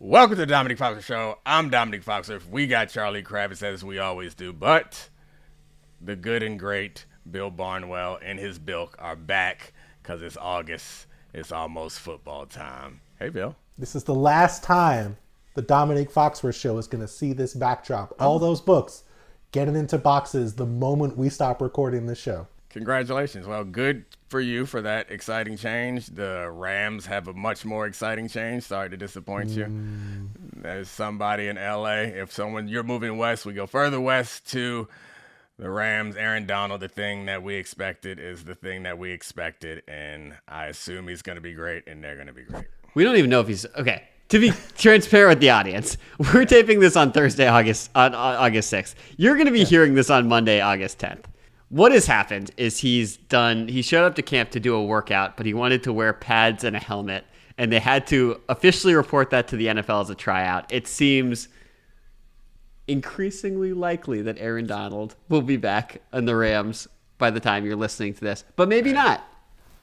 Welcome to the Domonique Foxworth Show. I'm Domonique Foxworth. We got Charlie Kravitz as we always do, but the good and great Bill Barnwell and his bilk are back because it's August. It's almost football time. Hey, Bill. This is the last time the Domonique Foxworth Show is going to see this backdrop. All those books getting into boxes the moment we stop recording the show. Congratulations. Well, good for you for that exciting change. The Rams have a much more exciting change. Sorry to disappoint you. There's somebody in LA. If you're moving west, we go further west to the Rams. Aaron Donald, the thing that we expected is the thing that we expected. And I assume he's going to be great and they're going to be great. We don't even know if he's okay. To be transparent with the audience, we're taping this on Thursday, August 6th. You're going to be hearing this on Monday, August 10th. What has happened is he showed up to camp to do a workout, but he wanted to wear pads and a helmet, and they had to officially report that to the NFL as a tryout. It seems increasingly likely that Aaron Donald will be back in the Rams by the time you're listening to this, but maybe not.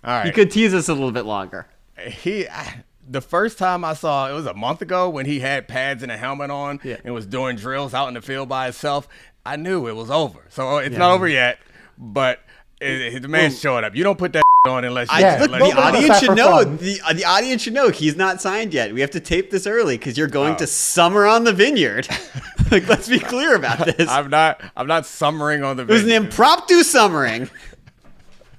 All right. He could tease us a little bit longer. The first time I saw, it was a month ago when he had pads and a helmet on and was doing drills out in the field by himself. I knew it was over. So it's not over yet, but the man's showing up. You don't put that on unless you the audience should know. The audience should know he's not signed yet. We have to tape this early because you're going to summer on the vineyard. Like, let's be clear about this. I'm not summering on the vineyard. It was an impromptu summering.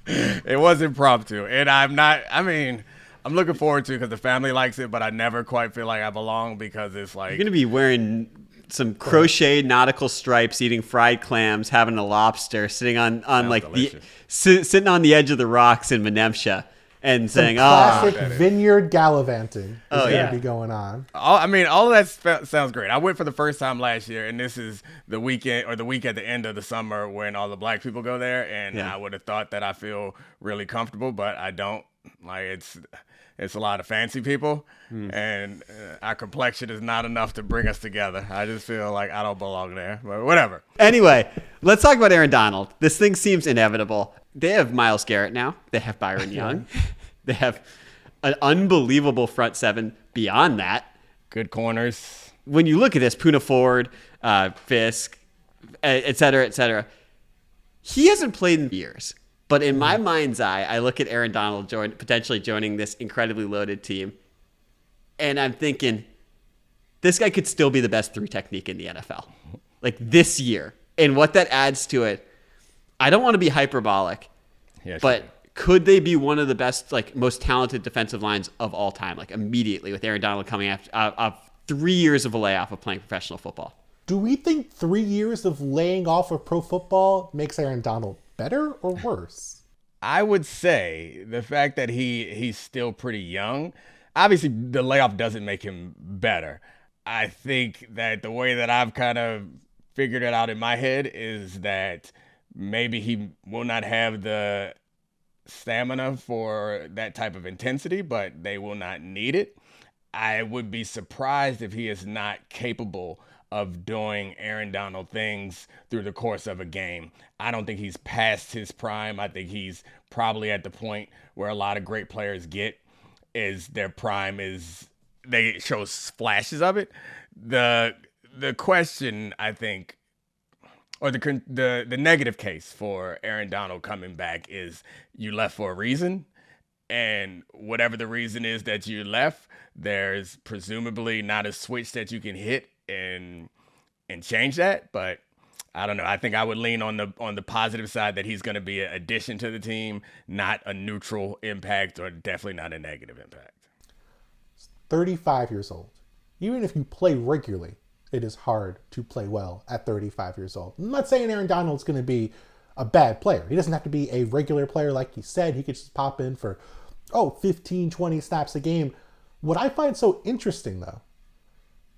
It was impromptu, and I'm looking forward to it because the family likes it, but I never quite feel like I belong because it's like... You're going to be wearing some crocheted nautical stripes, eating fried clams, having a lobster, sitting on like sitting on the edge of the rocks in Menemsha and saying, classic vineyard gallivanting is going to be going on. All of that sounds great. I went for the first time last year, and this is the weekend or the week at the end of the summer when all the black people go there, and I would have thought that I feel really comfortable, but I don't. Like, it's a lot of fancy people, and our complexion is not enough to bring us together. I just feel like I don't belong there, but whatever. Anyway, let's talk about Aaron Donald. This thing seems inevitable. They have Myles Garrett now. They have Byron Young. They have an unbelievable front seven beyond that. Good corners. When you look at this, Poona Ford, Fisk, et cetera, he hasn't played in years. But in my mind's eye, I look at Aaron Donald potentially joining this incredibly loaded team, and I'm thinking, this guy could still be the best three technique in the NFL, like this year. And what that adds to it, I don't want to be hyperbolic, but could they be one of the best, like most talented defensive lines of all time, like immediately with Aaron Donald coming after 3 years of a layoff of playing professional football? Do we think 3 years of laying off of pro football makes Aaron Donald better or worse? I would say the fact that he's still pretty young, obviously the layoff doesn't make him better. I think that the way that I've kind of figured it out in my head is that maybe he will not have the stamina for that type of intensity, but they will not need it. I would be surprised if he is not capable of doing Aaron Donald things through the course of a game. I don't think he's past his prime. I think he's probably at the point where a lot of great players get, is their prime is they show flashes of it. The question, I think, or the negative case for Aaron Donald coming back is you left for a reason, and whatever the reason is that you left, there's presumably not a switch that you can hit and change that. But I don't know. I think I would lean on the positive side that he's going to be an addition to the team, not a neutral impact, or definitely not a negative impact. 35 years old. Even if you play regularly, it is hard to play well at 35 years old. I'm not saying Aaron Donald's going to be a bad player. He doesn't have to be a regular player like you said. He could just pop in for 15, 20 snaps a game. What I find so interesting, though,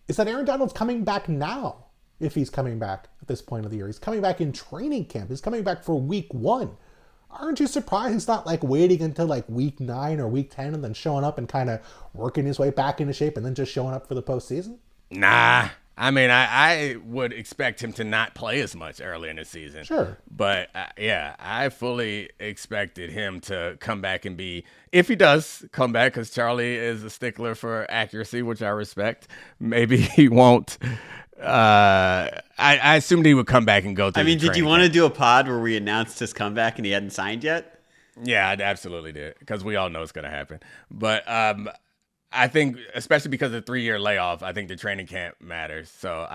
is that Aaron Donald's coming back now, if he's coming back at this point of the year. He's coming back in training camp. He's coming back for week 1. Aren't you surprised he's not like waiting until like week 9 or week 10 and then showing up and kind of working his way back into shape and then just showing up for the postseason? Nah, I mean, I would expect him to not play as much early in the season. Sure. But yeah, I fully expected him to come back and be, if he does come back, because Charlie is a stickler for accuracy, which I respect. Maybe he won't. I assumed he would come back and go through. I mean, did you want to do a pod where we announced his comeback and he hadn't signed yet? Yeah, I absolutely did, because we all know it's going to happen. But I think, especially because of the 3-year layoff, I think the training camp matters. So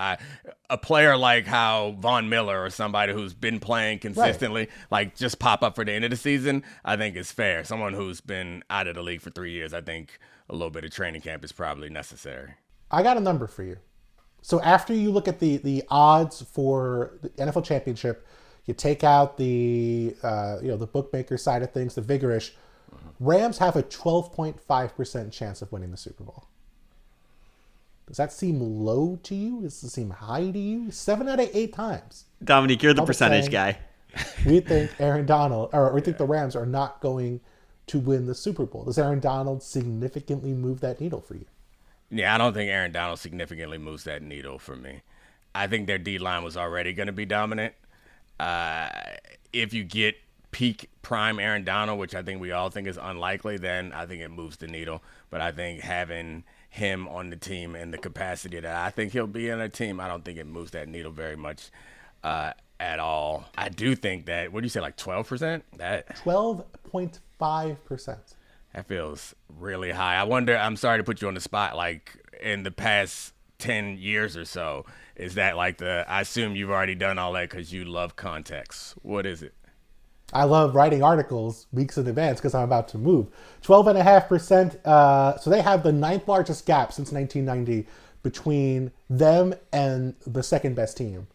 a player like how Von Miller or somebody who's been playing consistently, like just pop up for the end of the season, I think is fair. Someone who's been out of the league for 3 years, I think a little bit of training camp is probably necessary. I got a number for you. So after you look at the odds for the NFL championship, you take out the the bookmaker side of things, the vigorish. Rams have a 12.5% chance of winning the Super Bowl. Does that seem low to you? Does it seem high to you? 7 out of 8 times. Dominique, you're the percentage guy. We think Aaron Donald, or we think the Rams are not going to win the Super Bowl. Does Aaron Donald significantly move that needle for you? Yeah, I don't think Aaron Donald significantly moves that needle for me. I think their D-line was already going to be dominant. If you get peak prime Aaron Donald, which I think we all think is unlikely, then I think it moves the needle. But I think having him on the team and the capacity that I think he'll be in a team, I don't think it moves that needle very much at all. I do think that, what do you say, like 12%? 12.5%. That feels really high. I wonder, I'm sorry to put you on the spot, like in the past 10 years or so, is that like I assume you've already done all that because you love context. What is it? I love writing articles weeks in advance because I'm about to move. 12.5%. So they have the 9th largest gap since 1990 between them and the second best team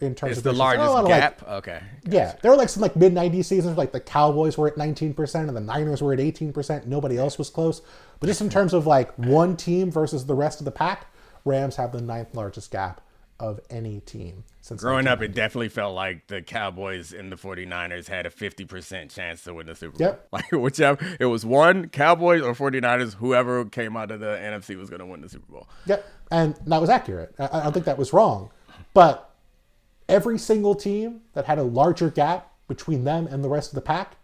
in terms of the largest gap. Like, okay. Yeah, there were like some mid 90s seasons, like the Cowboys were at 19% and the Niners were at 18%. Nobody else was close. But just in terms of like one team versus the rest of the pack, Rams have the 9th largest gap of any team since growing up. It definitely felt like the Cowboys and the 49ers had a 50% chance to win the Super Bowl. Yep. Like whichever, it was one Cowboys or 49ers, whoever came out of the NFC was going to win the Super Bowl. Yep, and that was accurate. I don't think that was wrong. But every single team that had a larger gap between them and the rest of the pack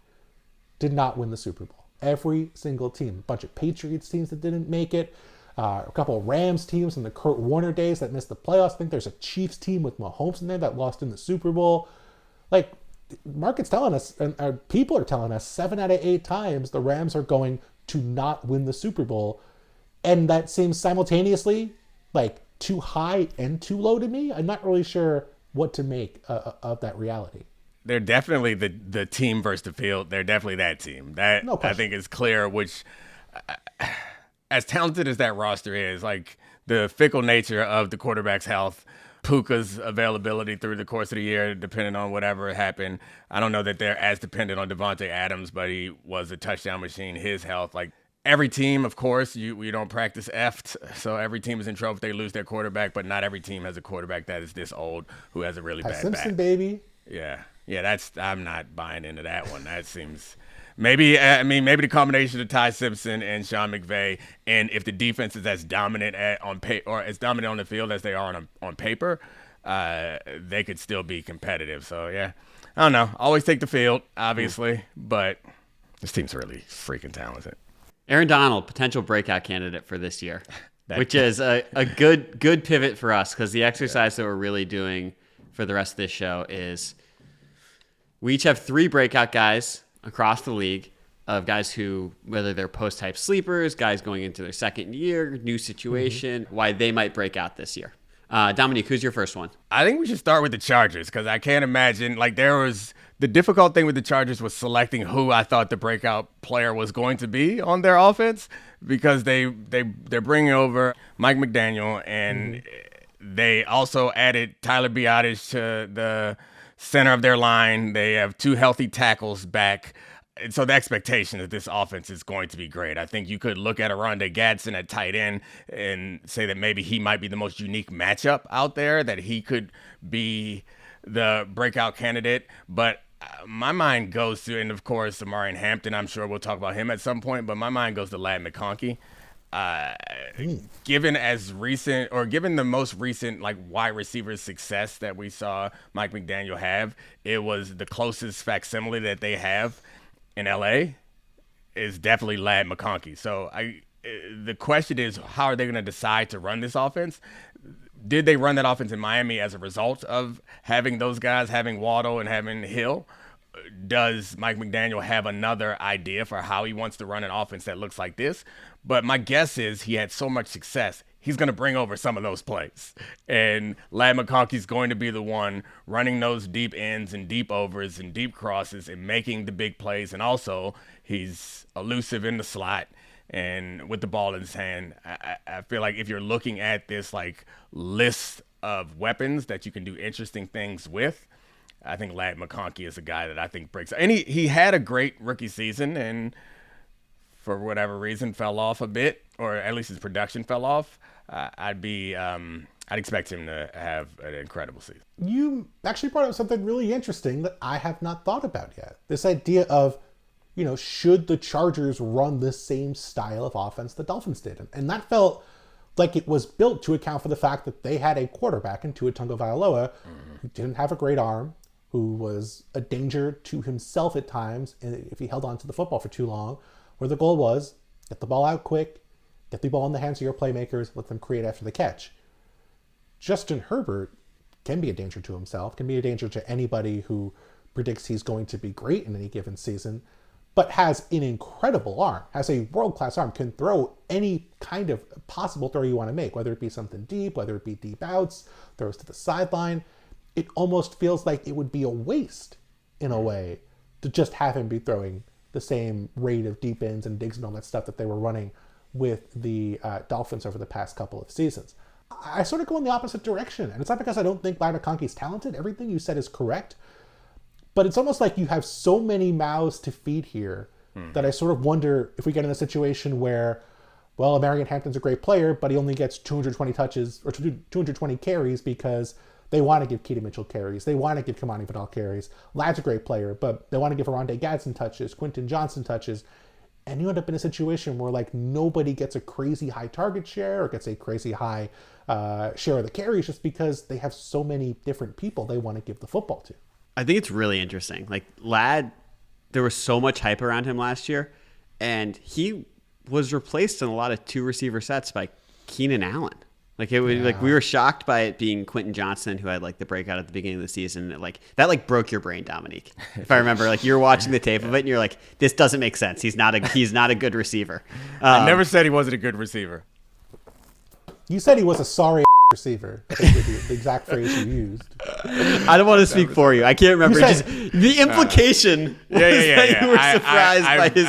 did not win the Super Bowl. Every single team. A bunch of Patriots teams that didn't make it. A couple of Rams teams in the Kurt Warner days that missed the playoffs. I think there's a Chiefs team with Mahomes in there that lost in the Super Bowl. Like, market's telling us, and people are telling us, 7 out of 8 times the Rams are going to not win the Super Bowl. And that seems simultaneously like too high and too low to me. I'm not really sure what to make of that reality. They're definitely the team versus the field. They're definitely that team. That no I think is clear, which... as talented as that roster is, like the fickle nature of the quarterback's health, Puka's availability through the course of the year, depending on whatever happened. I don't know that they're as dependent on Devontae Adams, but he was a touchdown machine. His health, like every team, of course, you don't practice effed, so every team is in trouble if they lose their quarterback, but not every team has a quarterback that is this old who has a really bad Simpson back. Baby. Yeah, I'm not buying into that one. That seems... Maybe the combination of Ty Simpson and Sean McVay, and if the defense is as dominant or as dominant on the field as they are on paper, they could still be competitive. So yeah, I don't know. Always take the field, obviously, but this team's really freaking talented. Aaron Donald, potential breakout candidate for this year, which is a good pivot for us, because the exercise that we're really doing for the rest of this show is we each have 3 breakout guys across the league, of guys who, whether they're post-type sleepers, guys going into their second year, new situation, why they might break out this year. Dominique, who's your first one? I think we should start with the Chargers, because I can't imagine, like, the difficult thing with the Chargers was selecting who I thought the breakout player was going to be on their offense, because they're bringing over Mike McDaniel, and they also added Tyler Biadasz to the center of their line. They have 2 healthy tackles back. And so the expectation that this offense is going to be great. I think you could look at Aronde Gadsden at tight end and say that maybe he might be the most unique matchup out there, that he could be the breakout candidate. But my mind goes to, and of course, Omarion Hampton, I'm sure we'll talk about him at some point, but my mind goes to Ladd McConkey. Given the most recent like wide receiver success that we saw Mike McDaniel have, it was the closest facsimile that they have in LA is definitely Ladd McConkey. So the question is, how are they going to decide to run this offense? Did they run that offense in Miami as a result of having those guys, having Waddle and having Hill? Does Mike McDaniel have another idea for how he wants to run an offense that looks like this? But my guess is he had so much success, he's going to bring over some of those plays. And Ladd McConkey's going to be the one running those deep ends and deep overs and deep crosses and making the big plays. And also, he's elusive in the slot and with the ball in his hand. I feel like if you're looking at this like list of weapons that you can do interesting things with, I think Ladd McConkey is a guy that I think breaks. And he had a great rookie season and for whatever reason fell off a bit, or at least his production fell off. I'd expect him to have an incredible season. You actually brought up something really interesting that I have not thought about yet. This idea of, should the Chargers run the same style of offense the Dolphins did? And that felt like it was built to account for the fact that they had a quarterback in Tua Tagovailoa who didn't have a great arm, who was a danger to himself at times if he held on to the football for too long, where the goal was get the ball out quick, get the ball in the hands of your playmakers, let them create after the catch. Justin Herbert can be a danger to himself, can be a danger to anybody who predicts he's going to be great in any given season, but has an incredible arm, has a world-class arm, can throw any kind of possible throw you want to make, whether it be something deep, whether it be deep outs, throws to the sideline. It almost feels like it would be a waste, in a way, to just have him be throwing the same rate of deep ends and digs and all that stuff that they were running with the Dolphins over the past couple of seasons. I sort of go in the opposite direction, and it's not because I don't think Ladd McConkey is talented. Everything you said is correct, but it's almost like you have so many mouths to feed here that I sort of wonder if we get in a situation where, well, Omarion Hampton's a great player, but he only gets 220 touches or 220 carries because they want to give Keaton Mitchell carries. They want to give Kamani Vidal carries. Ladd's a great player, but they want to give Oronde Gadsden touches, Quentin Johnson touches. And you end up in a situation where like nobody gets a crazy high target share or gets a crazy high share of the carries just because they have so many different people they want to give the football to. I think it's really interesting. Like Ladd, there was so much hype around him last year, and he was replaced in a lot of two receiver sets by Keenan Allen. Like it was like we were shocked by it being Quentin Johnson, who had like the breakout at the beginning of the season. That broke your brain, Domonique. If I remember, like you were watching the tape of it and you're like, this doesn't make sense. He's not a good receiver. I never said he wasn't a good receiver. You said he was a sorry receiver. I think the exact phrase you used. I don't want to speak for you. I can't remember. Just the implication was that you were surprised by his.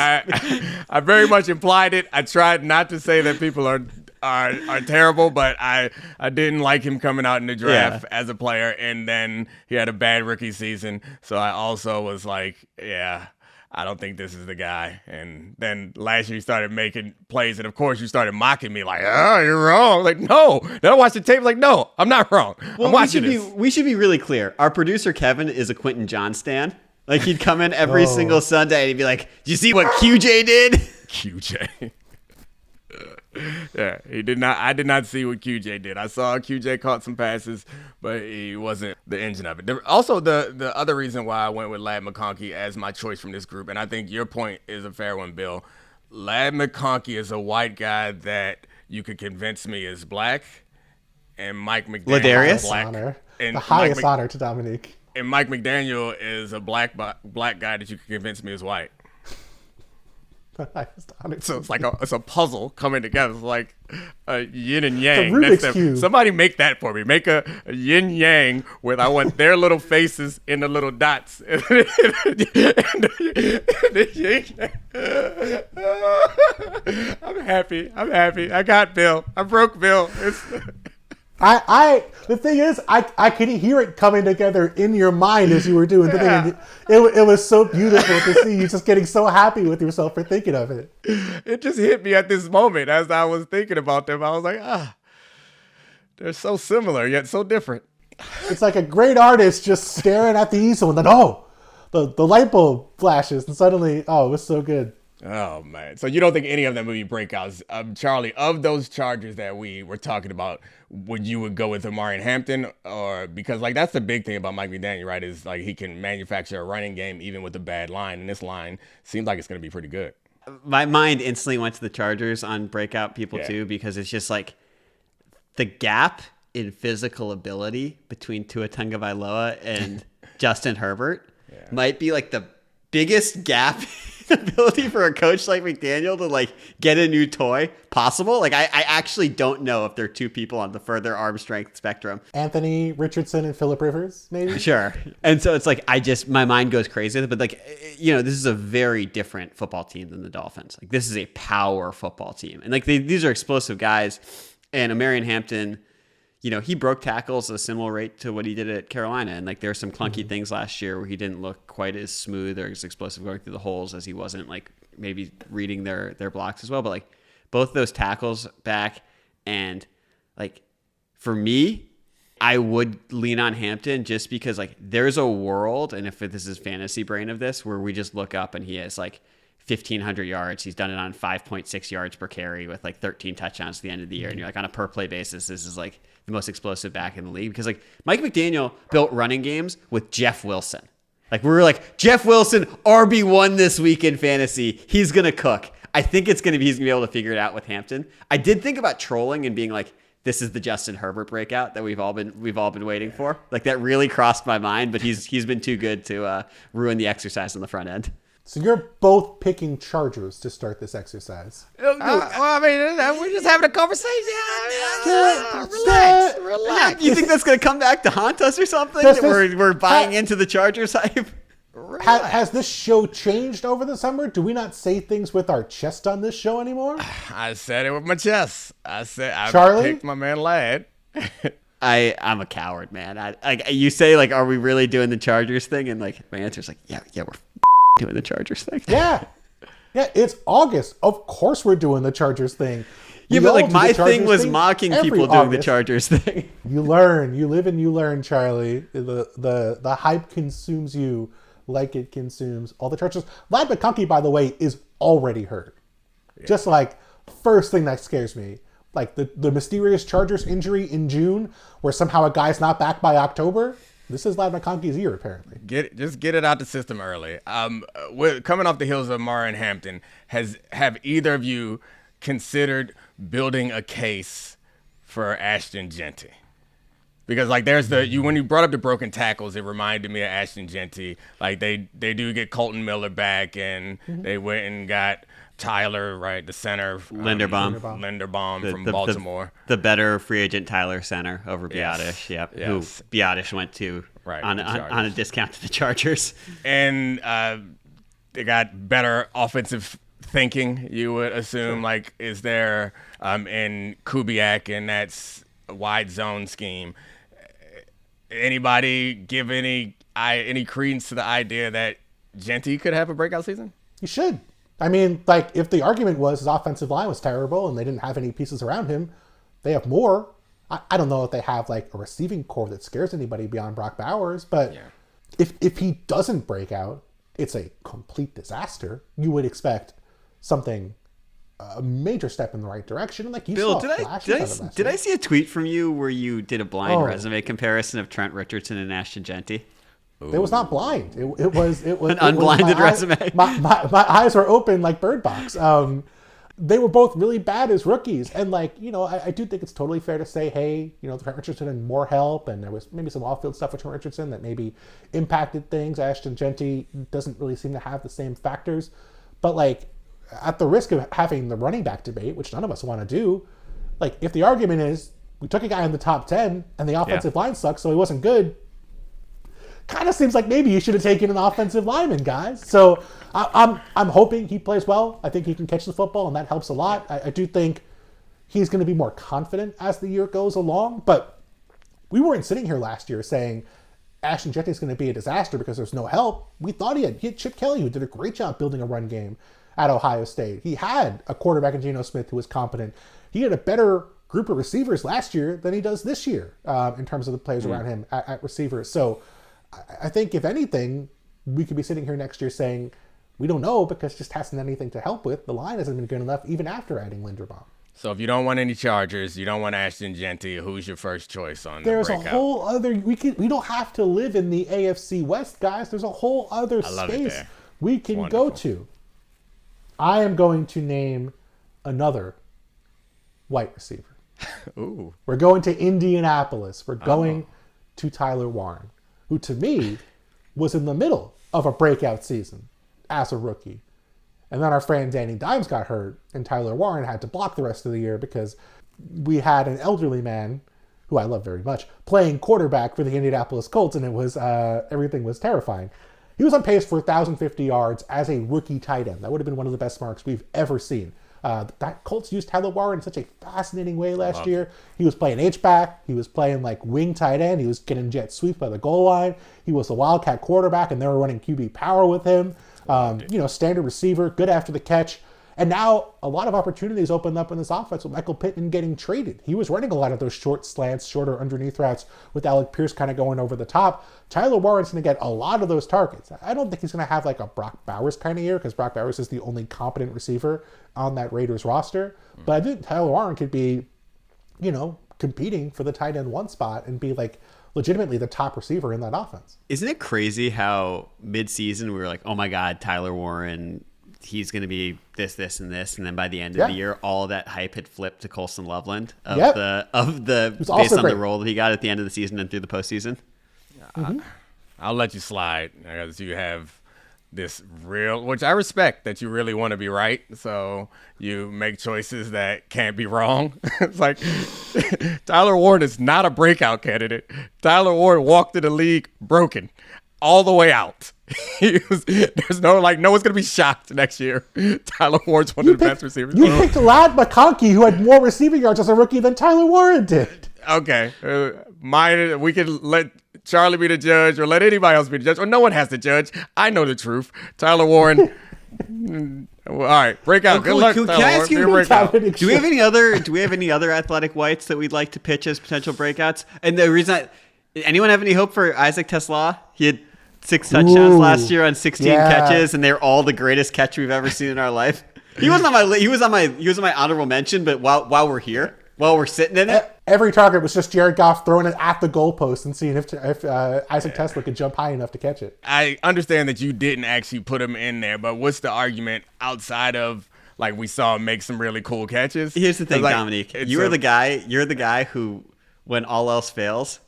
I very much implied it. I tried not to say that people are terrible, but I didn't like him coming out in the draft as a player, and then he had a bad rookie season. So I also was like, I don't think this is the guy. And then last year he started making plays, and of course you started mocking me like, oh, you're wrong. Like, no. Then I watched the tape like, no, I'm not wrong. Well, I'm watching this. We should be really clear. Our producer Kevin is a Quentin John stan. Like he'd come in every single Sunday and he'd be like, "Did you see what QJ did?" QJ. Yeah, he did not. I did not see what QJ did. I saw QJ caught some passes, but he wasn't the engine of it. Also, the other reason why I went with Ladd McConkey as my choice from this group, and I think your point is a fair one, Bill. Ladd McConkey is a white guy that you could convince me is black, and Mike McDaniel is black. Honor. And the highest honor to Domonique. And Mike McDaniel is a black guy that you could convince me is white. So it's like it's a puzzle coming together. It's like a yin and yang. Rubik's Cube. Somebody make that for me. Make a yin yang with I want their little faces in the little dots. I'm happy. I got Bill. I broke Bill. The thing is, I could hear it coming together in your mind as you were doing the thing. It was so beautiful to see you just getting so happy with yourself for thinking of it. It just hit me at this moment as I was thinking about them. I was like, they're so similar yet so different. It's like a great artist just staring at the easel and then, the light bulb flashes and suddenly, it was so good. Oh man! So you don't think any of them would be breakouts, Charlie? Of those Chargers that we were talking about, would you go with Omarion Hampton, or because like that's the big thing about Mike McDaniel, right? Is like he can manufacture a running game even with a bad line, and this line seems like it's going to be pretty good. My mind instantly went to the Chargers on breakout people Yeah. too, because it's just like the gap in physical ability between Tua Tagovailoa and Justin Herbert might be like the biggest gap in ability for a coach like McDaniel to like get a new toy possible. Like I actually don't know if they're two people on the further arm strength spectrum. Anthony Richardson and Phillip Rivers, maybe? Sure. And so it's like my mind goes crazy. But like, this is a very different football team than the Dolphins. Like this is a power football team. And like these are explosive guys. And Omarion Hampton, he broke tackles at a similar rate to what he did at Carolina. And like there were some clunky things last year where he didn't look quite as smooth or as explosive going through the holes as he wasn't like maybe reading their blocks as well. But like both those tackles back, and like for me, I would lean on Hampton just because like there's a world, and if this is fantasy brain of this, where we just look up and he has like 1,500 yards. He's done it on 5.6 yards per carry with like 13 touchdowns at the end of the year. And you're like, on a per play basis, this is like the most explosive back in the league, because like Mike McDaniel built running games with Jeff Wilson. Like we were like, Jeff Wilson, RB1 this week in fantasy. He's going to cook. I think he's going to be able to figure it out with Hampton. I did think about trolling and being like, this is the Justin Herbert breakout that we've all been waiting for. Like that really crossed my mind, but he's been too good to ruin the exercise on the front end. So you're both picking Chargers to start this exercise. Well, I mean, we're just having a conversation. Relax. You think that's going to come back to haunt us or something? We're buying into the Chargers hype? Has this show changed over the summer? Do we not say things with our chest on this show anymore? I said it with my chest. I Charlie? picked my man Ladd. I'm a coward, man. You say like, are we really doing the Chargers thing? And like my answer is like, yeah, we're doing the Chargers thing. Yeah, it's August. Of course we're doing the Chargers thing. Yeah, but like my thing was mocking people doing the Chargers thing. You learn, you live and you learn, Charlie. The hype consumes you like it consumes all the Chargers. Ladd McConkey, by the way, is already hurt. Yeah. Just like first thing that scares me, like the mysterious Chargers injury in June, where somehow a guy's not back by October. This is Ladd McConkey's year, apparently. Just get it out the system early. We're coming off the heels of Omarion Hampton. Have either of you considered building a case for Ashton Jeanty? Because like when you brought up the broken tackles, it reminded me of Ashton Jeanty. Like they do get Colton Miller back, and they went and got Tyler, right, the center, Linderbaum from Baltimore. The better free agent Tyler center over Biotish, yep. Yes. Who Biotish went to on a discount to the Chargers. And they got better offensive thinking, you would assume. Sure. Like, is there in Kubiak, and that's a wide zone scheme. Anybody give any credence to the idea that Jeanty could have a breakout season? He should. I mean, like, if the argument was his offensive line was terrible and they didn't have any pieces around him, they have more. I don't know if they have, like, a receiving core that scares anybody beyond Brock Bowers, but if he doesn't break out, it's a complete disaster. You would expect something, a major step in the right direction. And like you Bill, saw did I see a tweet from you where you did a blind resume comparison of Trent Richardson and Ashton Jeanty? It was not blind. It was an unblinded resume. My eyes were open like Bird Box. They were both really bad as rookies, and like I do think it's totally fair to say, hey, Trent Richardson had more help, and there was maybe some off-field stuff with Trent Richardson that maybe impacted things. Ashton Jeanty doesn't really seem to have the same factors, but like at the risk of having the running back debate, which none of us want to do, like if the argument is we took a guy in the top 10 and the offensive line sucks, so he wasn't good. Kind of seems like maybe you should have taken an offensive lineman, guys. So I'm hoping he plays well. I think he can catch the football, and that helps a lot. I do think he's going to be more confident as the year goes along. But we weren't sitting here last year saying Ashton Jeanty is going to be a disaster because there's no help. We thought he had Chip Kelly, who did a great job building a run game at Ohio State. He had a quarterback in Geno Smith who was competent. He had a better group of receivers last year than he does this year in terms of the players around him at receivers. So I think if anything, we could be sitting here next year saying We don't know because it just hasn't done anything to help with. The line hasn't been good enough even after adding Linderbaum. So if you don't want any Chargers, you don't want Ashton Jeanty, who's your first choice on There's the a breakout? whole other, we don't have to live in the AFC West, guys. There's a whole other space we can go to. I am going to name another white receiver. Ooh. We're going to Indianapolis. We're going to Tyler Warren, who to me was in the middle of a breakout season as a rookie. And then our friend Danny Dimes got hurt, and Tyler Warren had to block the rest of the year because we had an elderly man, who I love very much, playing quarterback for the Indianapolis Colts, and it was everything was terrifying. He was on pace for 1,050 yards as a rookie tight end. That would have been one of the best marks we've ever seen. That Colts used Tyler Warren in such a fascinating way last year. He was playing H-back. He was playing like wing tight end. He was getting jet sweep by the goal line. He was a Wildcat quarterback, and they were running QB power with him. Standard receiver, good after the catch. And now a lot of opportunities opened up in this offense with Michael Pittman getting traded. He was running a lot of those short slants, shorter underneath routes with Alec Pierce kind of going over the top. Tyler Warren's going to get a lot of those targets. I don't think he's going to have like a Brock Bowers kind of year because Brock Bowers is the only competent receiver on that Raiders roster. But I think Tyler Warren could be, competing for the tight end 1 spot and be like legitimately the top receiver in that offense. Isn't it crazy how mid-season we were like, oh my God, Tyler Warren, he's going to be this, and this, and then by the end of the year, all of that hype had flipped to Colson Loveland based on the role that he got at the end of the season and through the postseason. I'll let you slide because you have this which I respect that you really want to be right. So you make choices that can't be wrong. It's like Tyler Warren is not a breakout candidate. Tyler Warren walked in the league broken all the way out. There's no one's going to be shocked next year. Tyler Warren's one of the best receivers. You picked Ladd McConkey, who had more receiving yards as a rookie than Tyler Warren did. Okay. We can let Charlie be the judge or let anybody else be the judge, or no one has to judge. I know the truth. Tyler Warren. All right, breakout. Good luck, Tyler Can I ask you, do we have any other athletic whites that we'd like to pitch as potential breakouts? And the reason, anyone have any hope for Isaac TeSlaa? He had 6 touchdowns last year on 16 catches, and they're all the greatest catch we've ever seen in our life. He was on my honorable mention, but while we're here, while we're sitting in it, every target was just Jared Goff throwing it at the goalpost and seeing if Isaac TeSlaa could jump high enough to catch it. I understand that you didn't actually put him in there, but what's the argument outside of like we saw him make some really cool catches? Here's the thing, Dominique. You're the guy who, when all else fails,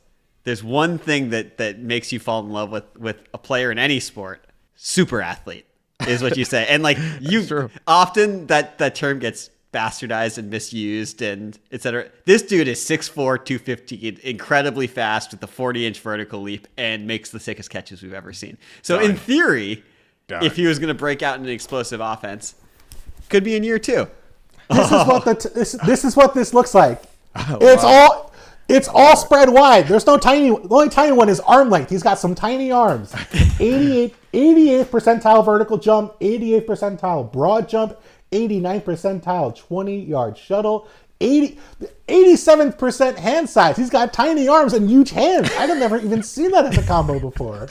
there's one thing that makes you fall in love with a player in any sport. Super athlete is what you say. And like you often that term gets bastardized and misused and etc. This dude is 6'4", 250, incredibly fast with a 40-inch vertical leap and makes the sickest catches we've ever seen. So in theory, if he was going to break out in an explosive offense, could be in year 2. This is what this looks like. It's all spread wide. There's no tiny. The only tiny one is arm length. He's got some tiny arms. 88th percentile vertical jump, 88th percentile broad jump, 89th percentile 20-yard shuttle, 87% hand size. He's got tiny arms and huge hands. I've never even seen that as a combo before.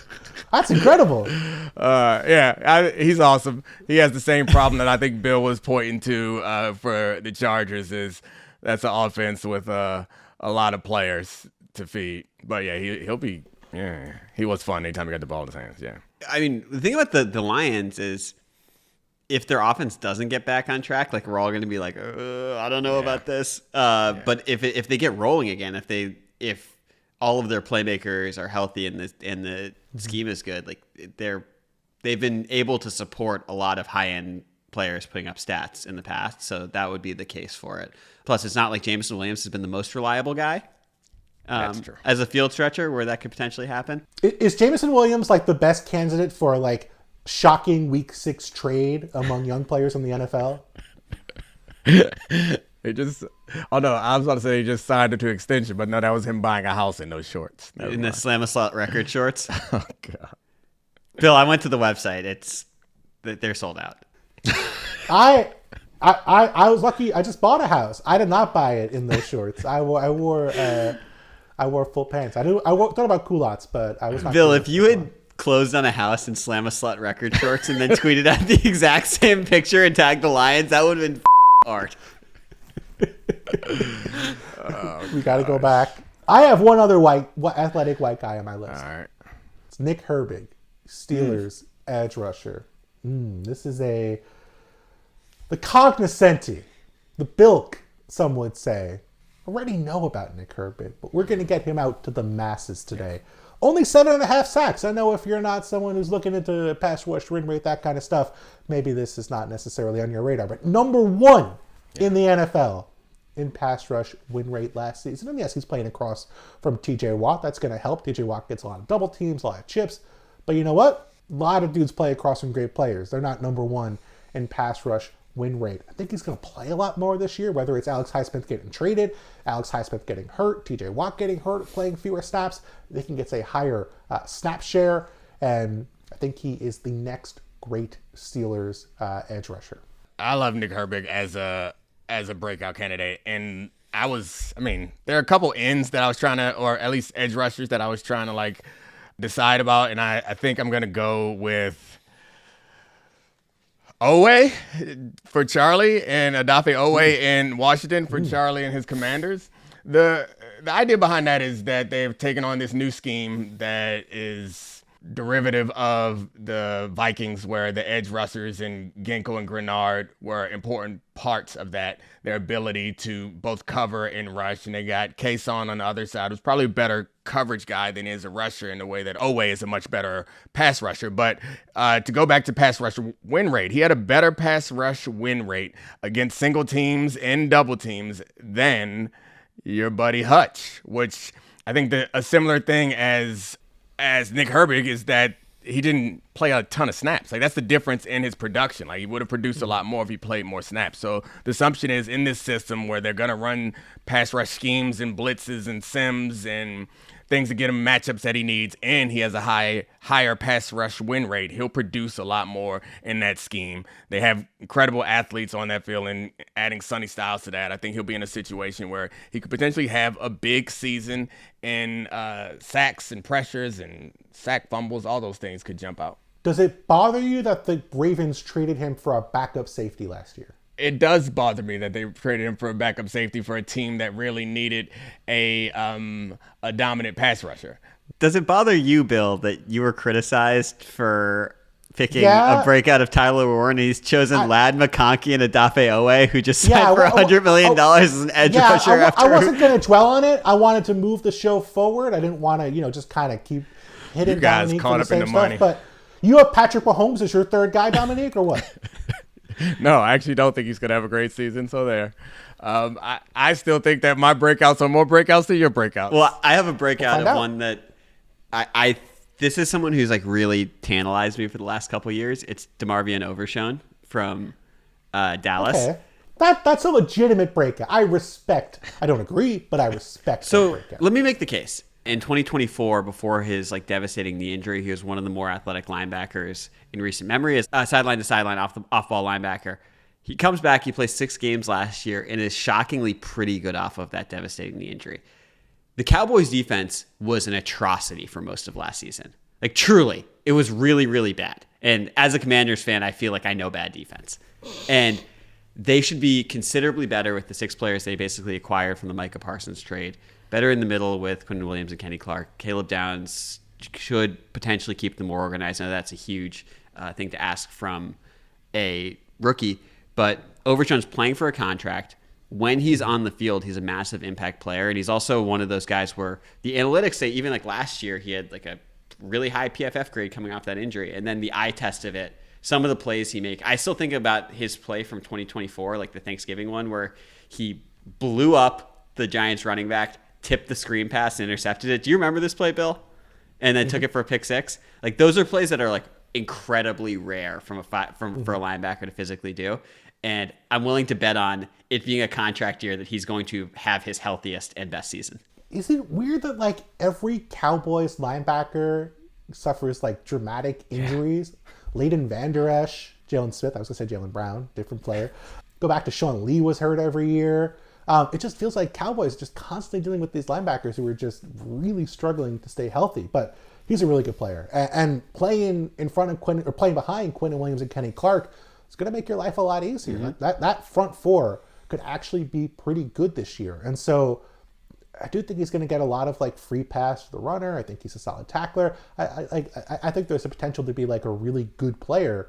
That's incredible. He's awesome. He has the same problem that I think Bill was pointing to for the Chargers. Is that's an offense with a lot of players to feed. But yeah, he'll be. Yeah, he was fun anytime he got the ball in his hands. Yeah. I mean, the thing about the Lions is, if their offense doesn't get back on track, like we're all going to be like, I don't know about this. But if they get rolling again, if all of their playmakers are healthy and the scheme is good, like they've been able to support a lot of high end players putting up stats in the past, so that would be the case for it. Plus, it's not like Jameson Williams has been the most reliable guy. That's true. As a field stretcher, where that could potentially happen. Is Jameson Williams like the best candidate for like shocking week 6 trade among young players in the NFL? I was about to say he just signed it to extension, but no, that was him buying a house in those shorts. In the Slam Assault record shorts. Oh God. Bill, I went to the website. They're sold out. I was lucky. I just bought a house. I did not buy it in those shorts. I wore full pants. I thought about culottes, but I was not. Bill, if you had closed on a house in Slam a Slut record shorts and then tweeted out the exact same picture and tagged the Lions, that would have been art. We got to go back. I have one other athletic white guy on my list. All right. It's Nick Herbig, Steelers edge rusher. This is the cognoscenti, the bilk, some would say. Already know about Nick Herbig, but we're going to get him out to the masses today. Only 7.5 sacks. I know if you're not someone who's looking into pass rush win rate, that kind of stuff, maybe this is not necessarily on your radar. But number 1 in the NFL in pass rush win rate last season. And yes, he's playing across from TJ Watt. That's going to help. TJ Watt gets a lot of double teams, a lot of chips. But you know what? A lot of dudes play across from great players. They're not number 1 in pass rush win rate. I think he's going to play a lot more this year, whether it's Alex Highsmith getting traded, Alex Highsmith getting hurt, TJ Watt getting hurt, playing fewer snaps. I think he gets a higher snap share, and I think he is the next great Steelers edge rusher. I love Nick Herbig as a breakout candidate, and there are a couple ends that I was trying to, or at least edge rushers that I was trying to like decide about, and I think I'm gonna go with Oweh for Charlie and Odafe Oweh in Washington for Charlie and his Commanders. The idea behind that is that they've taken on this new scheme that is derivative of the Vikings, where the edge rushers and Ginkle and Grenard were important parts of that, their ability to both cover and rush. And they got Kason on the other side, who's probably a better coverage guy than he is a rusher, in the way that Oweh is a much better pass rusher. But to go back to pass rush win rate, he had a better pass rush win rate against single teams and double teams than your buddy Hutch, which I think a similar thing as Nick Herbig is that he didn't play a ton of snaps. Like, that's the difference in his production. Like, he would have produced a lot more if he played more snaps. So the assumption is, in this system where they're going to run pass rush schemes and blitzes and sims and things to get him matchups that he needs, and he has a higher pass rush win rate, he'll produce a lot more in that scheme. They have incredible athletes on that field, and adding Sonny Styles to that, I think he'll be in a situation where he could potentially have a big season in sacks and pressures and sack fumbles. All those things could jump out. Does it bother you that the Ravens traded him for a backup safety last year? It does bother me that they traded him for a backup safety for a team that really needed a dominant pass rusher. Does it bother you, Bill, that you were criticized for picking a breakout of Tyler Warren, and he's chosen Ladd McConkey and Odafe Oweh, who just signed for $100 million as an edge rusher after? I wasn't going to dwell on it. I wanted to move the show forward. I didn't want to, just kind of keep hitting Domonique caught up in the money. But you have Patrick Mahomes as your third guy, Domonique, or what? No, I actually don't think he's going to have a great season, so there. I still think that my breakouts are more breakouts than your breakouts. Well, I have a breakout of one that this is someone who's like really tantalized me for the last couple of years. It's DeMarvion Overshown from Dallas. Okay. That's a legitimate breakout. I don't agree, but I respect that breakout. Let me make the case. In 2024, before his devastating knee injury, he was one of the more athletic linebackers in recent memory as sideline to sideline off-ball linebacker. He comes back, he plays 6 games last year, and is shockingly pretty good off of that devastating knee injury. The Cowboys' defense was an atrocity for most of last season. Like, truly, it was really, really bad. And as a Commanders fan, I feel like I know bad defense. And they should be considerably better with the 6 players they basically acquired from the Micah Parsons trade. Better in the middle with Quentin Williams and Kenny Clark. Caleb Downs should potentially keep them more organized. I know that's a huge thing to ask from a rookie, but Overshown's playing for a contract. When he's on the field, he's a massive impact player, and he's also one of those guys where the analytics say, even like last year, he had like a really high PFF grade coming off that injury, and then the eye test of it, some of the plays he make. I still think about his play from 2024, like the Thanksgiving one, where he blew up the Giants running back, tipped the screen pass and intercepted it. Do you remember this play, Bill? And then took it for a pick 6. Like, those are plays that are like incredibly rare for a linebacker to physically do. And I'm willing to bet on it being a contract year that he's going to have his healthiest and best season. Is it weird that like every Cowboys linebacker suffers like dramatic injuries? Leighton Vander Esch, Jalen Smith, I was going to say Jalen Brown, different player. Go back to Sean Lee was hurt every year. It just feels like Cowboys are just constantly dealing with these linebackers who are just really struggling to stay healthy. But he's a really good player. And playing in front of Quinn, or playing behind Quinn Williams and Kenny Clark, is going to make your life a lot easier. Mm-hmm. That front four could actually be pretty good this year. And so I do think he's going to get a lot of like free pass to the runner. I think he's a solid tackler. I think there's a potential to be like a really good player.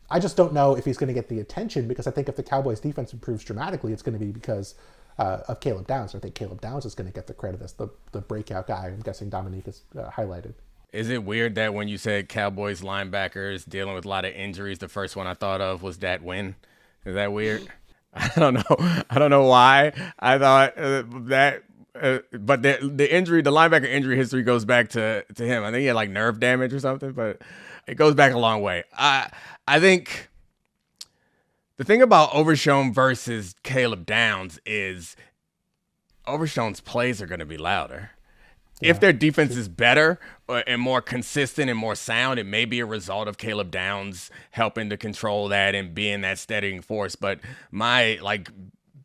I just don't know if he's going to get the attention, because I think if the Cowboys defense improves dramatically, it's going to be because of Caleb Downs. I think Caleb Downs is going to get the credit as the breakout guy. I'm guessing Domonique has highlighted. Is it weird that when you said Cowboys linebackers dealing with a lot of injuries, the first one I thought of was Dat Win? Is that weird? I don't know. I don't know why I thought that. But the injury, the linebacker injury history goes back to him. I think he had like nerve damage or something, but it goes back a long way. I think the thing about Overshown versus Caleb Downs is Overshown's plays are going to be louder. Yeah. If their defense is better and more consistent and more sound, it may be a result of Caleb Downs helping to control that and being that steadying force. But my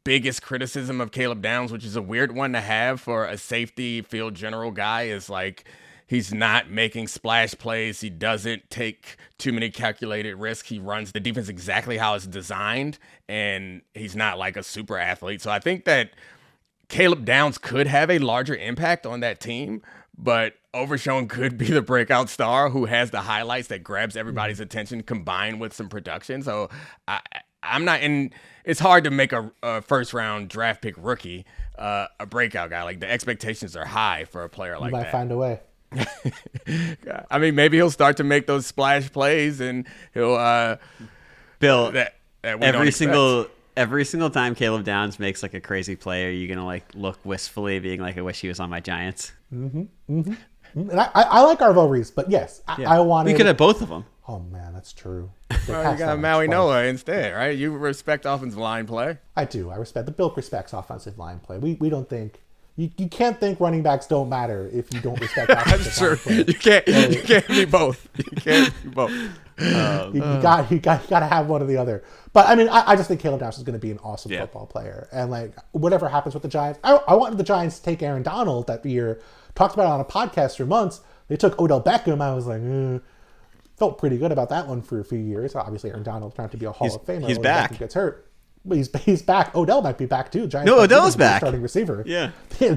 biggest criticism of Caleb Downs, which is a weird one to have for a safety field general guy, is like he's not making splash plays. He doesn't take too many calculated risks. He runs the defense exactly how it's designed, and he's not like a super athlete. So I think that Caleb Downs could have a larger impact on that team, but Overshown could be the breakout star who has the highlights that grabs everybody's attention combined with some production. So I'm not in. It's hard to make a first round draft pick rookie a breakout guy. Like, the expectations are high for a player like that. You might find a way. I mean, maybe he'll start to make those splash plays, and he'll Bill. Every single time Caleb Downs makes like a crazy play, are you gonna like look wistfully, being like, I wish he was on my Giants? Mm-hmm. Mm-hmm. And I like Arvo Reese, but yes, I wanted. We could have both of them. Oh man, that's true. Well, you got Maui Noah instead, right? You respect offensive line play. I do. I respect. The Bill respects offensive line play. We don't think. You can't think running backs don't matter if you don't respect offensive line play. You can't be both. You can't be both. You got to have one or the other. But I mean, I just think Caleb Downs is going to be an awesome football player. And like, whatever happens with the Giants, I wanted the Giants to take Aaron Donald that year. Talked about it on a podcast for months. They took Odell Beckham. I was like, felt pretty good about that one for a few years. Obviously, Aaron Donald's trying to be a Hall of Famer. He's back. Beckham gets hurt. But he's back. Odell might be back too. No, Odell's back. Starting receiver. Yeah. He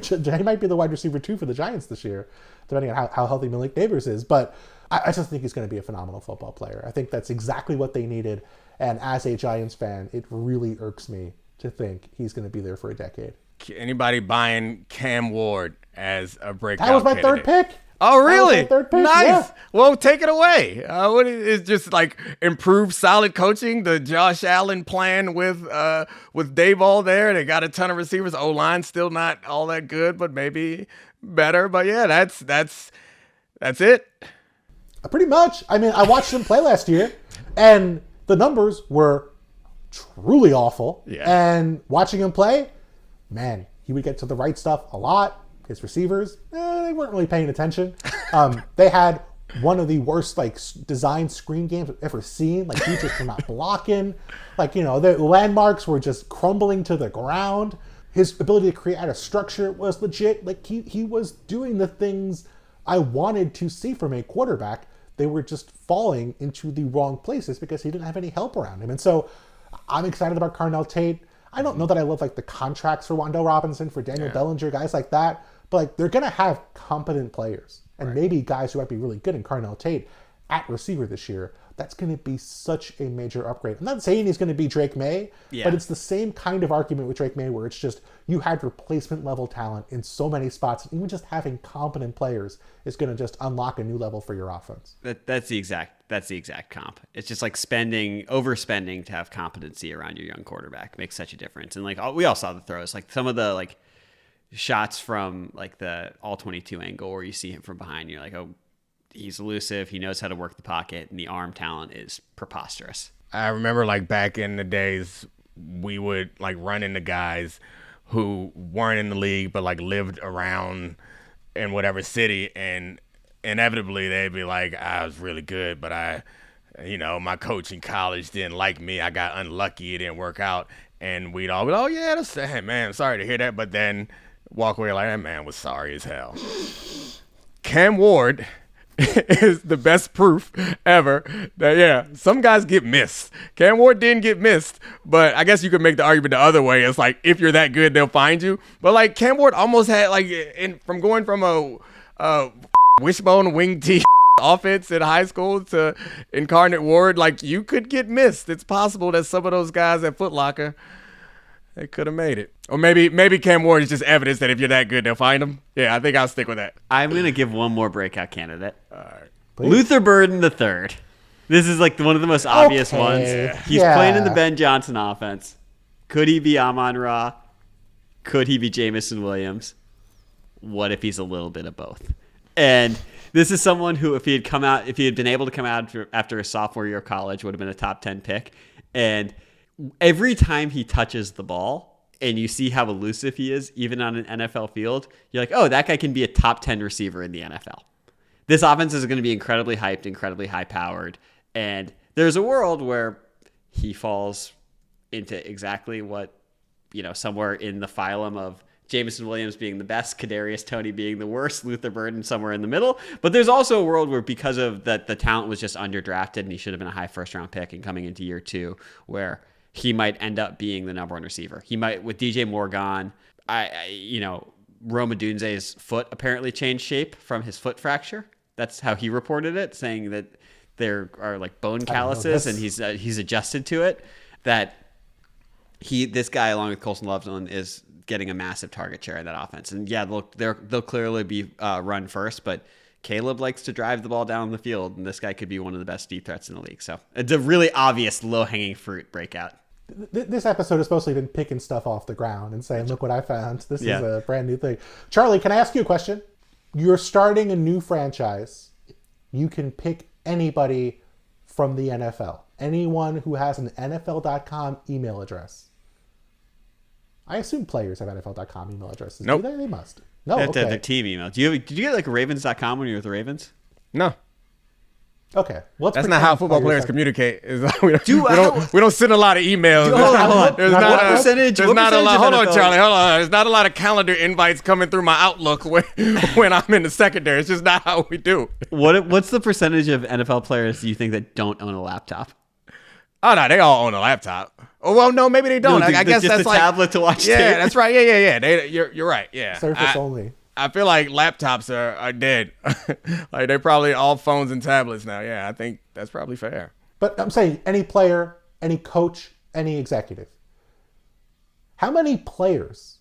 might be the wide receiver too for the Giants this year, depending on how healthy Malik Neighbors is. But I just think he's going to be a phenomenal football player. I think that's exactly what they needed. And as a Giants fan, it really irks me to think he's going to be there for a decade. Anybody buying Cam Ward as a breakout That was my candidate? third pick. Oh, really? Third pick? Nice. Yeah. Well, take it away. What is just like improved solid coaching? The Josh Allen plan with Dayball there. They got a ton of receivers. O-line still not all that good, but maybe better. But yeah, that's it. Pretty much. I mean, I watched him play last year, and the numbers were truly awful. Yeah. And watching him play, man, he would get to the right stuff a lot. His receivers, they weren't really paying attention. They had one of the worst design screen games I've ever seen. Like, he just were not blocking. The landmarks were just crumbling to the ground. His ability to create a structure was legit. Like, he was doing the things I wanted to see from a quarterback. They were just falling into the wrong places because he didn't have any help around him. And so I'm excited about Carnell Tate. I don't know that I love the contracts for Wando Robinson, for Daniel Bellinger, guys like that. But they're going to have competent players, and maybe guys who might be really good in Carnell Tate at receiver this year. That's going to be such a major upgrade. I'm not saying he's going to be Drake May, but it's the same kind of argument with Drake May, where it's just you had replacement level talent in so many spots. And even just having competent players is going to just unlock a new level for your offense. That's the exact comp. It's just like overspending to have competency around your young quarterback makes such a difference. And we all saw the throws, some of the shots from the all 22 angle where you see him from behind. You're like, oh, he's elusive. He knows how to work the pocket, and the arm talent is preposterous. I remember back in the days, we would run into guys who weren't in the league but lived around in whatever city, and inevitably they'd be like, I was really good, but my coach in college didn't like me. I got unlucky. It didn't work out. And we'd all be, oh yeah, hey, man, sorry to hear that. But then walk away like, that man was sorry as hell. Cam Ward is the best proof ever that, yeah, some guys get missed. Cam Ward didn't get missed, but I guess you could make the argument the other way. It's like, if you're that good, they'll find you. But, like, Cam Ward almost had, like, from going from a wishbone wing tee offense in high school to Incarnate Ward, like, you could get missed. It's possible that some of those guys at Foot Locker, they could have made it. Or maybe Cam Ward is just evidence that if you're that good, they'll find him. Yeah, I think I'll stick with that. I'm going to give one more breakout candidate. All right. Please. Luther Burden III. This is like one of the most obvious ones. He's playing in the Ben Johnson offense. Could he be Amon-Ra? Could he be Jamison Williams? What if he's a little bit of both? And this is someone who, if he had been able to come out after a sophomore year of college, would have been a top 10 pick. And every time he touches the ball and you see how elusive he is, even on an NFL field, you're like, oh, that guy can be a top 10 receiver in the NFL. This offense is going to be incredibly hyped, incredibly high-powered. And there's a world where he falls into exactly what, somewhere in the phylum of Jamison Williams being the best, Kadarius Toney being the worst, Luther Burden somewhere in the middle. But there's also a world where, because of that, the talent was just underdrafted and he should have been a high first-round pick, and coming into year 2, where he might end up being the number 1 receiver. He might, with DJ Moore gone, Rome Odunze's foot apparently changed shape from his foot fracture. That's how he reported it, saying that there are like bone calluses and he's adjusted to it. That this guy, along with Colson Loveland, is getting a massive target share in that offense. And yeah, they'll clearly be run first, but Caleb likes to drive the ball down the field, and this guy could be one of the best deep threats in the league. So it's a really obvious low-hanging fruit breakout. This episode is supposed to have been picking stuff off the ground and saying, look what I found. This is a brand new thing. Charlie, can I ask you a question? You're starting a new franchise. You can pick anybody from the NFL. Anyone who has an NFL.com email address. I assume players have NFL.com email addresses. Nope. Do they? They must. No, They have to have okay. their team email. Did you get like Ravens.com when you were with theRavens? No. Okay. That's not how football players communicate. We Dude, don't send a lot of emails. Hold on. There's What not a percentage? There's What not a lot. percentage Hold of on, NFL? Charlie. Hold on. There's not a lot of calendar invites coming through my Outlook when I'm in the secondary. It's just not how we do. What's the percentage of NFL players do you think that don't own a laptop? Oh no, they all own a laptop. Oh well, no, maybe they don't. No, I guess just that's a like tablet to watch. Yeah, tape. that's right. Yeah. You're right. Yeah. Surface only. I feel like laptops are dead. Like they're probably all phones and tablets now. Yeah, I think that's probably fair. But I'm saying any player, any coach, any executive. How many players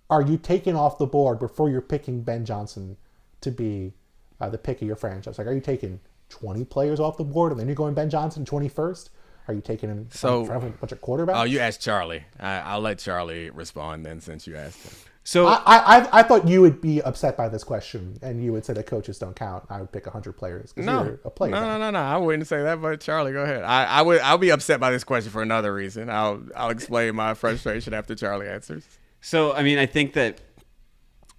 are you taking off the board before you're picking Ben Johnson to be the pick of your franchise? Like, are you taking 20 players off the board and then you're going Ben Johnson 21st? Are you taking him from a bunch of quarterbacks? Oh, you asked Charlie. I'll let Charlie respond then, since you asked him. So I thought you would be upset by this question and you would say that coaches don't count. I would pick 100 players because you're a player. No. I wouldn't say that, but Charlie, go ahead. I'll be upset by this question for another reason. I'll explain my frustration after Charlie answers. So, I mean, I think that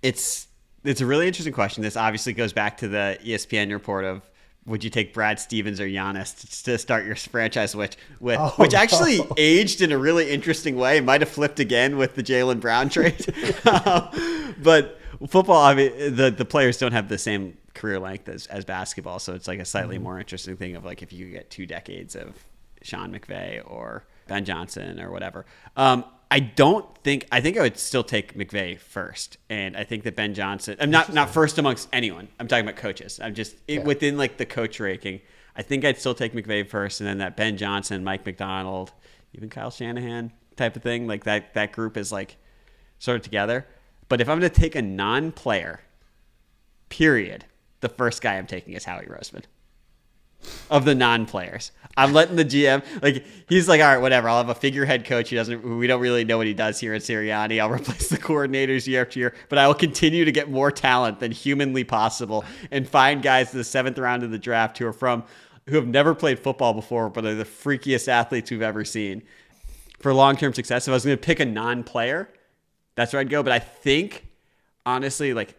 it's a really interesting question. This obviously goes back to the ESPN report of, would you take Brad Stevens or Giannis to start your franchise with, which actually aged in a really interesting way. Might have flipped again with the Jaylen Brown trade. But football, I mean, the players don't have the same career length as basketball. So it's like a slightly more interesting thing of like if you get 2 decades of Sean McVay or Ben Johnson or whatever. I think I would still take McVay first, and I think that Ben Johnson. I'm not first amongst anyone. I'm talking about coaches. I'm just within like the coach ranking. I think I'd still take McVay first, and then that Ben Johnson, Mike McDonald, even Kyle Shanahan type of thing. Like that group is like sort of together. But if I'm going to take a non-player, period, the first guy I'm taking is Howie Roseman. Of the non-players, I'm letting the GM, like, he's like, all right, whatever. I'll have a figurehead coach. We don't really know what he does here at Sirianni. I'll replace the coordinators year after year, but I will continue to get more talent than humanly possible and find guys in the 7th round of the draft who have never played football before, but are the freakiest athletes we've ever seen for long-term success. If I was going to pick a non-player, that's where I'd go. But I think, honestly, like,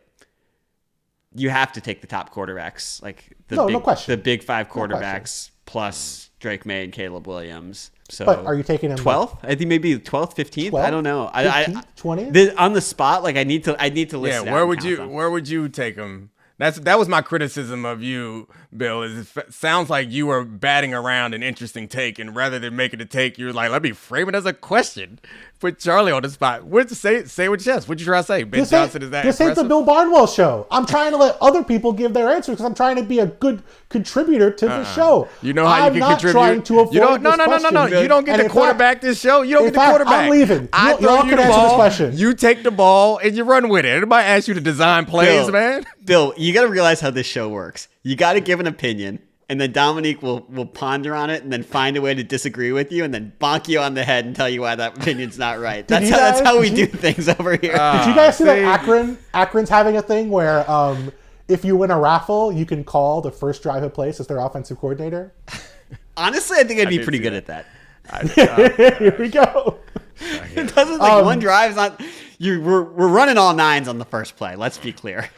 you have to take the top quarterbacks, like no question. The big 5 quarterbacks plus Drake May and Caleb Williams. So, but are you taking him 12th? I think maybe 12th, 15th. 12th? I don't know. 15th, 20th? On the spot, like I need to list. Yeah, where would you take him? That was my criticism of you, Bill. Is it sounds like you were batting around an interesting take, and rather than making a take, you were like, "Let me frame it as a question." Put Charlie on the spot. Say with chest. What'd you try to say? Ben Johnson is that This impressive? ain't the Bill Barnwell show. I'm trying to let other people give their answers because I'm trying to be a good contributor to the show. You know how I'm you can not contribute. trying to avoid You don't. No. this question. You don't get And to in quarterback fact- this show. You don't in get to fact, quarterback. I'm leaving. I You throw all you can the answer this ball. question. You take the ball and you run with it. Everybody asks you to design plays, man. Bill, you got to realize how this show works. You got to give an opinion, and then Domonique will ponder on it and then find a way to disagree with you and then bonk you on the head and tell you why that opinion's not right. That's how we do things over here. Did you guys see that Akron's having a thing where if you win a raffle, you can call the first drive of place as their offensive coordinator? Honestly, I think I'd be pretty good at that. Here we go. It doesn't one drive's not. We're running all nines on the first play. Let's be clear.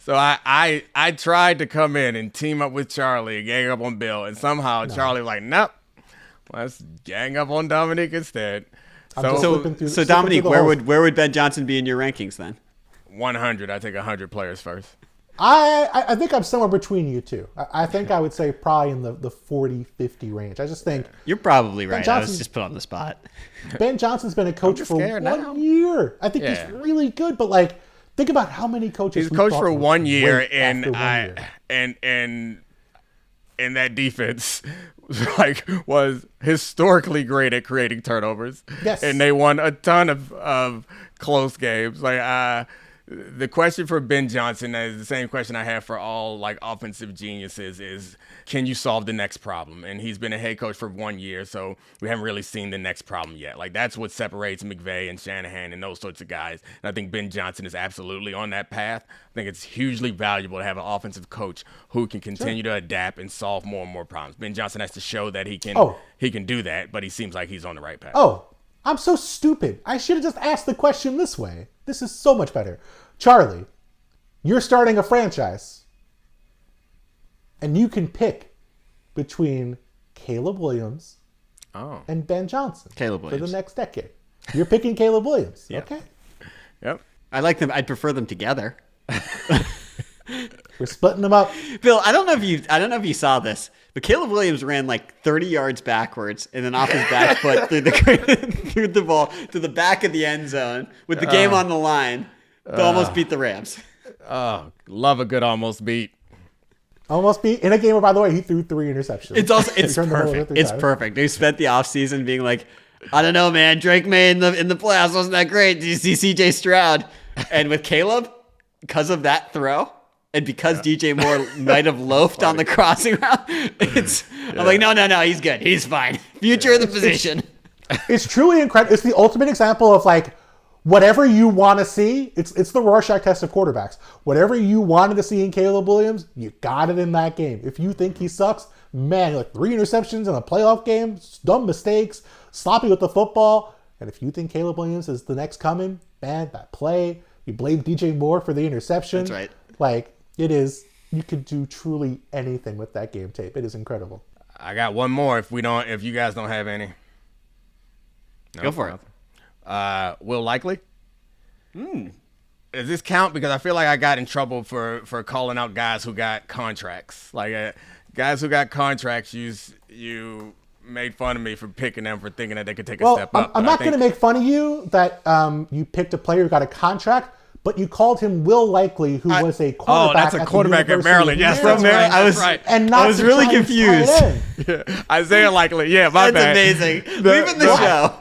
So I tried to come in and team up with Charlie and gang up on Bill, and somehow Charlie was like, nope, let's gang up on Domonique instead. So Domonique, where would Ben Johnson be in your rankings then? 100. I take 100 players first. I think I'm somewhere between you two. I think I would say probably in the 40, 50 range. I just think you're probably right. I was Johnson's- just put on the spot. Ben Johnson's been a coach for now. 1 year. I think he's really good, but like, think about how many coaches He's we coached thought for were 1 year, great and after 1 year. and that defense was historically great at creating turnovers. Yes. And they won a ton of close games. The question for Ben Johnson is the same question I have for all offensive geniuses is, can you solve the next problem? And he's been a head coach for 1 year, so we haven't really seen the next problem yet. That's what separates McVay and Shanahan and those sorts of guys. And I think Ben Johnson is absolutely on that path. I think it's hugely valuable to have an offensive coach who can continue to adapt and solve more and more problems. Ben Johnson has to show that he can do that, but he seems like he's on the right path. Oh, I'm so stupid. I should have just asked the question this way. This is so much better. Charlie, you're starting a franchise, and you can pick between Caleb Williams and Ben Johnson Caleb for Williams. the next decade. You're picking Caleb Williams. Yep. Okay. Yep. I like them. I'd prefer them together. We're splitting them up. Bill, I don't know if you saw this, but Caleb Williams ran 30 yards backwards and then off his back foot through the ball to the back of the end zone with the game on the line to almost beat the Rams. Oh, love a good almost beat. Almost beat in a game where, by the way, he threw 3 interceptions. It's Turned the ball over perfect. 3 It's times. perfect. They spent the offseason being like, I don't know, man. Drake May in the playoffs wasn't that great. Did you see CJ Stroud? And with Caleb, because of that throw, and because DJ Moore might have loafed on the crossing route, I'm like, no, he's good. He's fine. Future of the position. It's truly incredible. It's the ultimate example of whatever you want to see. It's the Rorschach test of quarterbacks. Whatever you wanted to see in Caleb Williams, you got it in that game. If you think he sucks, man, 3 interceptions in a playoff game, dumb mistakes, sloppy with the football. And if you think Caleb Williams is the next coming, man, that play, you blame DJ Moore for the interception. That's right. It is. You could do truly anything with that game tape. It is incredible. I got one more if you guys don't have any. No, Go for it. Will Likely? Does this count? Because I feel like I got in trouble for calling out guys who got contracts. Guys who got contracts, you made fun of me for picking them for thinking that they could take a step up. I'm not going to make fun of you that you picked a player who got a contract, but you called him Will Likely, who was a quarterback. Oh, that's a quarterback at Maryland. Yes, From Maryland. that's right. And not I was the really Giants confused. tight end. Isaiah Likely. Yeah, my That's bad. amazing. Leaving the show.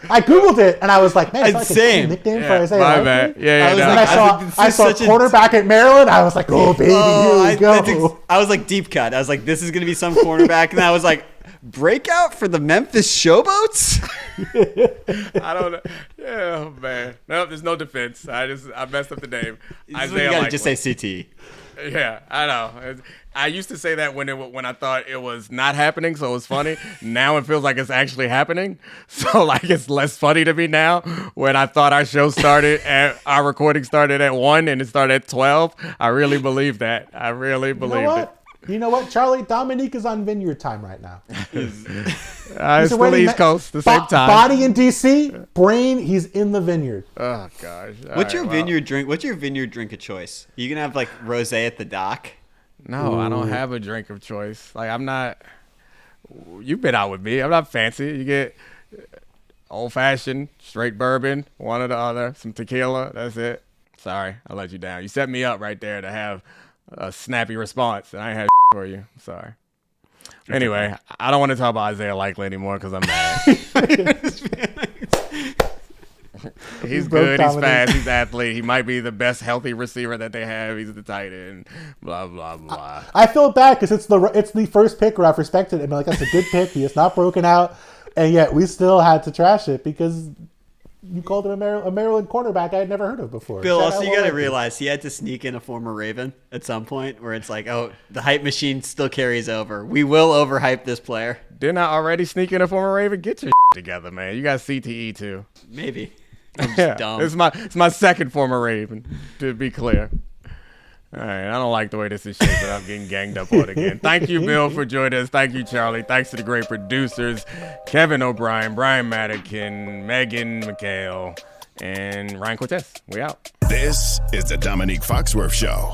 I Googled it, and I was like, man, it's like a Same. cool nickname for Yeah, Isaiah my Likely. bad. Yeah, I was no. And I saw such a- quarterback at Maryland. I was like, oh, baby, here we go. I was like, deep cut. I was like, this is going to be some cornerback. And I was like, breakout for the Memphis Showboats? I don't know. Yeah, man. No, there's no defense. I messed up the name. You got to just say CT. Yeah, I know. I used to say that when I thought it was not happening, so it was funny. Now it feels like it's actually happening. So it's less funny to me now. When I thought our recording started at 1 and it started at 12, I really believe that. I really believed it. You know what, Charlie? Domonique is on Vineyard time right now. It's the East Coast, the same time. Body in D.C., brain, he's in the Vineyard. Oh, gosh. What's your vineyard drink? What's your vineyard drink of choice? You can have like rosé at the dock. No, I don't have a drink of choice. Like, I'm not. You've been out with me. I'm not fancy. You get old fashioned, straight bourbon, one or the other, some tequila. That's it. Sorry, I let you down. You set me up right there to have a snappy response, and I ain't had for you. I'm sorry. Anyway, I don't want to talk about Isaiah Likely anymore because I'm mad. He's good. He's fast. He's an athlete. He might be the best healthy receiver that they have. He's the tight end. Blah blah blah. I feel bad because it's the first pick where I've respected him. Like, that's a good pick. He is not broken out, and yet we still had to trash it because you called him a Maryland cornerback I had never heard of before. Bill, also you got to realize he had to sneak in a former Raven at some point where it's like, oh, the hype machine still carries over. We will overhype this player. Didn't I already sneak in a former Raven? Get your together, man. You got CTE too. Maybe. I'm just dumb. It's my second former Raven, to be clear. All right, I don't like the way this is shaping up, getting ganged up on again. Thank you, Bill, for joining us. Thank you, Charlie. Thanks to the great producers, Kevin O'Brien, Brian Madigan, Megan McHale, and Ryan Cortez. We out. This is the Domonique Foxworth Show.